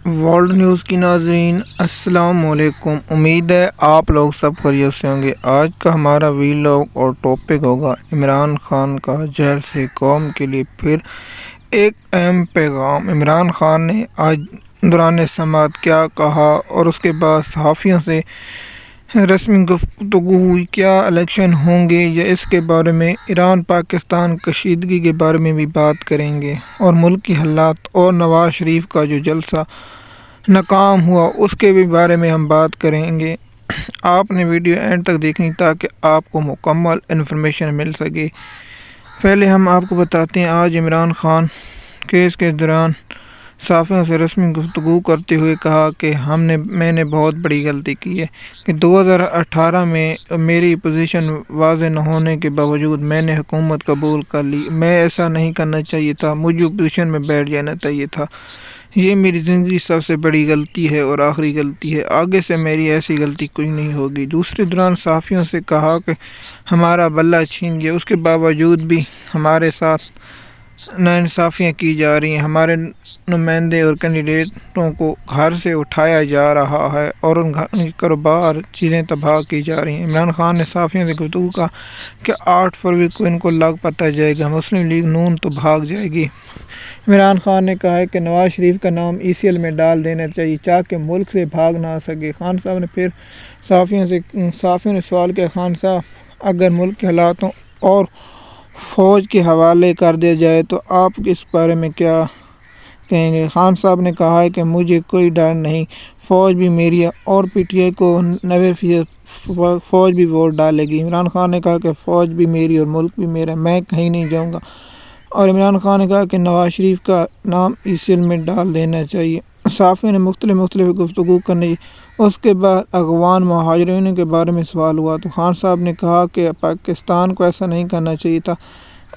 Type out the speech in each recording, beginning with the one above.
World news کی ناظرین السلام علیکم۔ امید ہے آپ لوگ سب خیریت سے ہوں گے۔ آج کا ہمارا ویلاگ اور ٹاپک ہوگا عمران خان کا جیل سے قوم کے لیے پھر ایک اہم پیغام۔ عمران خان نے آج دوران سماعت کیا کہا اور اس کے بعد صحافیوں سے رسمی گفتگو ہوئی، کیا الیکشن ہوں گے یا اس کے بارے میں ایران پاکستان کشیدگی کے بارے میں بھی بات کریں گے، اور ملک کی حالات اور نواز شریف کا جو جلسہ ناکام ہوا اس کے بھی بارے میں ہم بات کریں گے۔ آپ نے ویڈیو اینڈ تک دیکھنی تاکہ آپ کو مکمل انفارمیشن مل سکے۔ پہلے ہم آپ کو بتاتے ہیں، آج عمران خان کیس کے دوران صحافیوں سے رسمی گفتگو کرتے ہوئے کہا کہ میں نے بہت بڑی غلطی کی ہے کہ 2018 میں میری پوزیشن واضح نہ ہونے کے باوجود میں نے حکومت قبول کر لی۔ میں ایسا نہیں کرنا چاہیے تھا، مجھے اپوزیشن میں بیٹھ جانا چاہیے تھا۔ یہ میری زندگی سب سے بڑی غلطی ہے اور آخری غلطی ہے، آگے سے میری ایسی غلطی کوئی نہیں ہوگی۔ دوسرے دوران صحافیوں سے کہا کہ ہمارا بلہ چھین گیا، اس کے باوجود بھی ہمارے ساتھ ناانصافیاں کی جا رہی ہیں، ہمارے نمائندے اور کینڈیڈیٹوں کو گھر سے اٹھایا جا رہا ہے اور ان کی کاروبار چیزیں تباہ کی جا رہی ہیں۔ عمران خان نے صحافیوں سے گفتگو کا کہ 8 فروری کو ان کو لگ پتہ جائے گا، مسلم لیگ نون تو بھاگ جائے گی۔ عمران خان نے کہا کہ نواز شریف کا نام ECL میں ڈال دینا چاہیے تاکہ ملک سے بھاگ نہ سکے۔ خان صاحب نے پھر صحافیوں نے سوال کیا، خان صاحب اگر ملک کے حالاتوں اور فوج کے حوالے کر دیا جائے تو آپ اس بارے میں کیا کہیں گے؟ خان صاحب نے کہا کہ مجھے کوئی ڈر نہیں، فوج بھی میری ہے اور PTI کو 90% فوج بھی ووٹ ڈالے گی۔ عمران خان نے کہا کہ فوج بھی میری اور ملک بھی میرا، میں کہیں نہیں جاؤں گا۔ اور عمران خان نے کہا کہ نواز شریف کا نام ECL میں ڈال دینا چاہیے۔ صحافیوں نے مختلف گفتگو کرنے، اس کے بعد افغان مہاجرین کے بارے میں سوال ہوا تو خان صاحب نے کہا کہ پاکستان کو ایسا نہیں کرنا چاہیے تھا،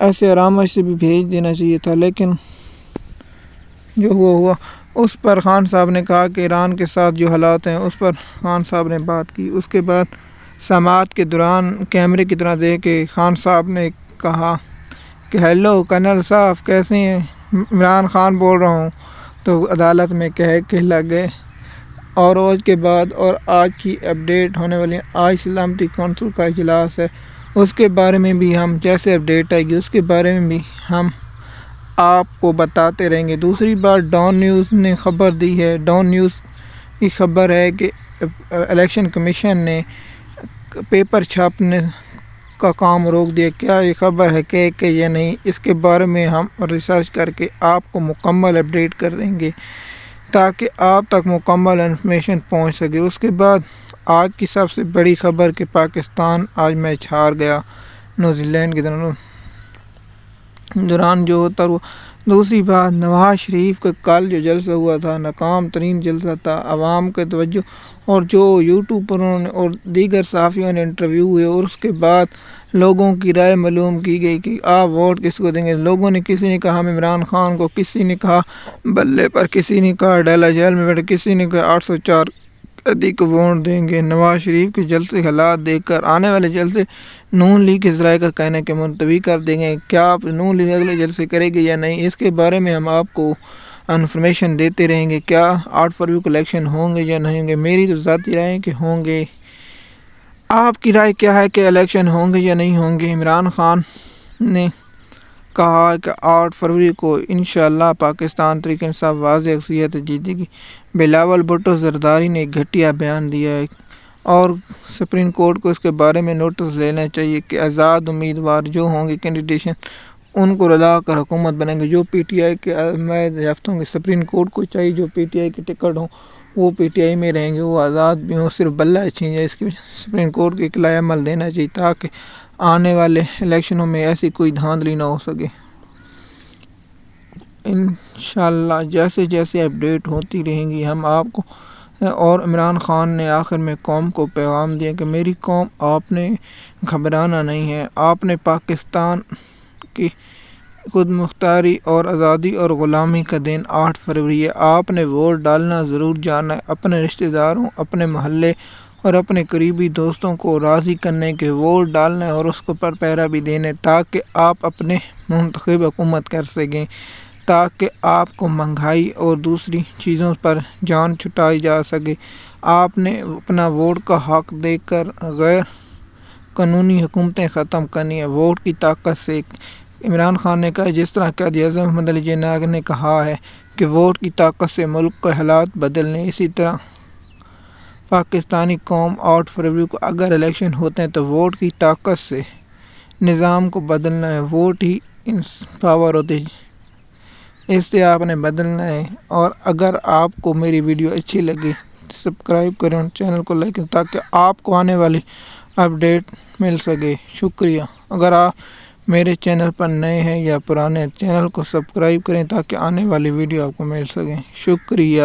ایسے آرامش سے بھی بھیج دینا چاہیے تھا، لیکن جو ہوا اس پر خان صاحب نے کہا کہ ایران کے ساتھ جو حالات ہیں اس پر خان صاحب نے بات کی۔ اس کے بعد سماعت کے دوران کیمرے کی طرح دیکھ کے خان صاحب نے کہا کہ ہیلو کرنل صاحب کیسے ہیں؟ عمران خان بول رہا ہوں، تو عدالت میں کہہ لگے۔ اور روز کے بعد اور آج کی اپڈیٹ ہونے والی، آج سلامتی کونسل کا اجلاس ہے، اس کے بارے میں بھی ہم جیسے اپڈیٹ آئے گی اس کے بارے میں بھی ہم آپ کو بتاتے رہیں گے۔ دوسری بات ڈان نیوز نے خبر دی ہے، ڈان نیوز کی خبر ہے کہ الیکشن کمیشن نے پیپر چھاپنے کا کام روک دیا۔ کیا یہ خبر ہے کہ یہ نہیں، اس کے بارے میں ہم ریسرچ کر کے آپ کو مکمل اپڈیٹ کر دیں گے تاکہ آپ تک مکمل انفارمیشن پہنچ سکے۔ اس کے بعد آج کی سب سے بڑی خبر کہ پاکستان آج میچ ہار گیا نیوزی لینڈ کے دوران جو ہوتا ہوا۔ دوسری بات نواز شریف کا کل جو جلسہ ہوا تھا ناکام ترین جلسہ تھا، عوام کے توجہ اور جو یوٹیوبروں نے اور دیگر صحافیوں نے انٹرویو ہوئے اور اس کے بعد لوگوں کی رائے معلوم کی گئی کہ آپ ووٹ کس کو دیں گے۔ لوگوں نے کسی نے کہا عمران خان کو، کسی نے کہا بلے پر، کسی نے کہا ڈالا جیل میں بیٹھے، کسی نے کہا 804 قیدی کو ووٹ دیں گے۔ نواز شریف کے جلسے حالات دیکھ کر آنے والے جلسے نون لیگ کے ذرائع کا کہنا ہے کہ ملتوی کر دیں گے۔ کیا آپ نون لیگ اگلے جلسے کرے گی یا نہیں، اس کے بارے میں ہم آپ کو انفارمیشن دیتے رہیں گے۔ کیا 8 فروری کو الیکشن ہوں گے یا نہیں ہوں گے؟ میری تو ذاتی رائے ہے کہ ہوں گے۔ آپ کی رائے کیا ہے کہ الیکشن ہوں گے یا نہیں ہوں گے؟ عمران خان نے کہا کہ 8 فروری کو انشاءاللہ پاکستان تحریک انصاف واضح اکثریت جیتے گی۔ بلاول بھٹو زرداری نے ایک گھٹیا بیان دیا ہے اور سپریم کورٹ کو اس کے بارے میں نوٹس لینا چاہیے کہ آزاد امیدوار جو ہوں گے کینڈیڈیشن ان کو رلا کر حکومت بنیں گے۔ جو PTI کے عمائد یافتہ ہوں گے، سپریم کورٹ کو چاہیے جو PTI کے ٹکٹ ہوں وہ PTI میں رہیں گے، وہ آزاد بھی ہوں، صرف بلہ چھین جائے، اس کی سپریم کورٹ کو اطلاع عمل دینا چاہیے تاکہ آنے والے الیکشنوں میں ایسی کوئی دھاندلی نہ ہو سکے۔ انشاءاللہ جیسے اپڈیٹ ہوتی رہیں گی ہم آپ کو۔ اور عمران خان نے آخر میں قوم کو پیغام دیا کہ میری قوم، آپ نے گھبرانا نہیں ہے، آپ نے پاکستان کی خود مختاری اور آزادی اور غلامی کا دن 8 فروری ہے، آپ نے ووٹ ڈالنا ضرور جانا ہے، اپنے رشتہ داروں، اپنے محلے اور اپنے قریبی دوستوں کو راضی کرنے کے ووٹ ڈالنا ہے اور اس کو پر پیرا بھی دینا ہے تاکہ آپ اپنے منتخب حکومت کر سکیں، تاکہ آپ کو مہنگائی اور دوسری چیزوں پر جان چھٹائی جا سکے۔ آپ نے اپنا ووٹ کا حق دے کر غیر قانونی حکومتیں ختم کرنی ہیں۔ ووٹ کی طاقت سے عمران خان نے کہا، جس طرح قائد-اعظم محمد علی جناح نے کہا ہے کہ ووٹ کی طاقت سے ملک کے حالات بدلنے، اسی طرح پاکستانی قوم 8 فروری کو اگر الیکشن ہوتے ہیں تو ووٹ کی طاقت سے نظام کو بدلنا ہے۔ ووٹ ہی پاور ہوتی ہے، اس سے آپ نے بدلنا ہے۔ اور اگر آپ کو میری ویڈیو اچھی لگی سبسکرائب کریں اور چینل کو لائک کریں تاکہ آپ کو آنے والی اپڈیٹ مل سکے۔ شکریہ۔ اگر آپ میرے چینل پر نئے ہیں یا پرانے، چینل کو سبسکرائب کریں تاکہ آنے والی ویڈیو آپ کو مل سکیں۔ شکریہ۔